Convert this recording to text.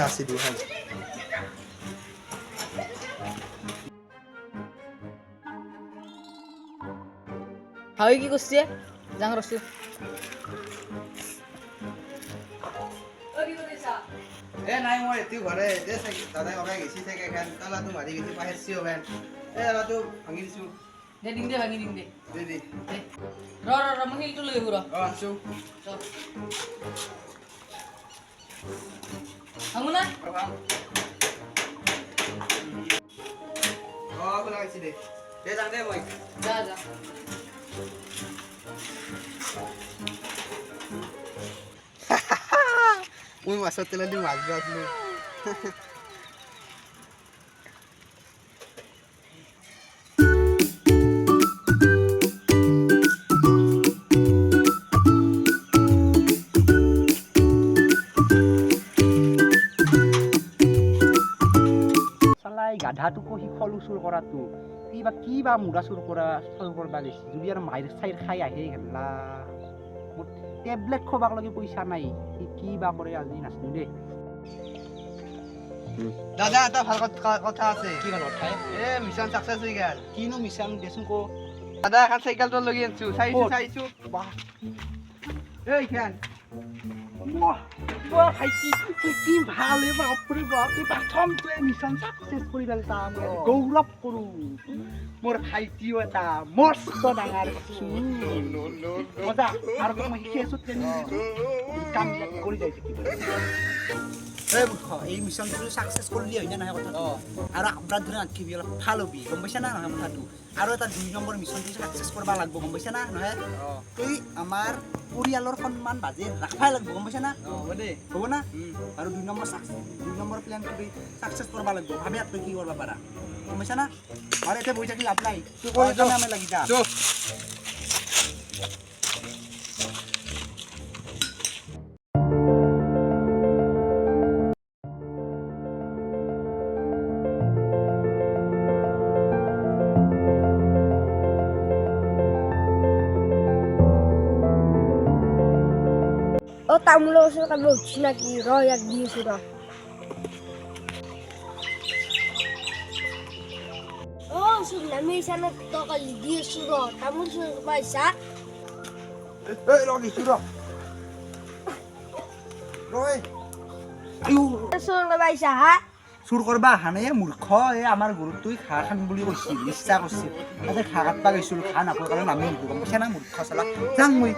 আছে দি হয় হয় কি করছে জাং রসু এ নাই মই এতি ঘরে দে সাইকেল দাদাই ওকাই গেছি সাইকেল খান তালা তো মারি গেছি পাহেছি ওবেন এ আলা তো ভাঙি দিছু দে দিন দে ভাঙি দিন দে দে দে র র র মহিল তো লই হুরা আনছু চল হামুনা খোলা গেছি দে দে যাং দে মই যা যা মই মাছৰ তেল দি মাছ ভাজলো চালাই গাধাটো কহি খলু চুৰ কৰাটো কিবা মুৰা চুৰ কৰবা গৈছে যদি আৰু মাইৰ চাইৰ খাই আহে গেলা মোৰ টেবলেট খোৱাক লাগি পইচা নাই কিবা কৰে আজি নাচনো দেই দাদা এটা ভাল কথা আছে কি ভাল কথা এ মিছন সাকসেস হৈ গেল কিনো মিছাং দেচোন ক দাদা এখন চাইকেলটো লগি আনছো চাইছো বাহ এই খান ভাইটি কি ভালে বাপৰে বাপ এই প্ৰথমটোৱে মিছন চাকচেছ কৰি পেলাই তাৰ গৌৰৱ কৰোঁ মোৰ ভাইটিও এটা মস্ত ডাঙৰ মজা আৰু মই শিকি আছোঁ কামবিলাক কৰি যাই থাকিব এই মূৰ্খ এই মিছনটো চাকচেছ কৰিলে হয় নে নহয় কথাটো আৰু আপোনাৰ ধৰি নাথাকিবি অলপ ভাল হ'বি গম পাইছা না নহয় কথাটো আৰু এটা 2 নম্বৰ মিছনটো চাকচেছ কৰিব লাগিব গম পাইছা না নহয় তই আমাৰ পৰিয়ালৰ সন্মান বাজে ৰাখবাই লাগিব গম পাইছা না হ'ব না আৰু 2 নম্বৰ প্লেনটো তই চাকচেছ কৰিব লাগিব ভাবি তই কি কৰিব পাৰা গম পাইছা না আৰু এতিয়া বহি থাকি লাভ নাই তই কৰি যাম আমি লাগি যা Oh, tamu lo suka lucu lagi, royak dia sudah. Oh, sudah misalnya to kali dia sudah, tamu sudah baca. লগে সুৰ ৰয় Sudah baca ha? চুৰ কৰবা অহা নাই মূৰ্খ এই আমাৰ গৰুত তুই ঘাঁহ খান বুলি কৈছিল ইচ্ছা কৰিছিল তাতে ঘাঁহ কাটবা গৈছিলোঁ ঘাঁহ নাপায় কাৰণে নামি গম পাইছা না মূৰ্খ চালা যাং মই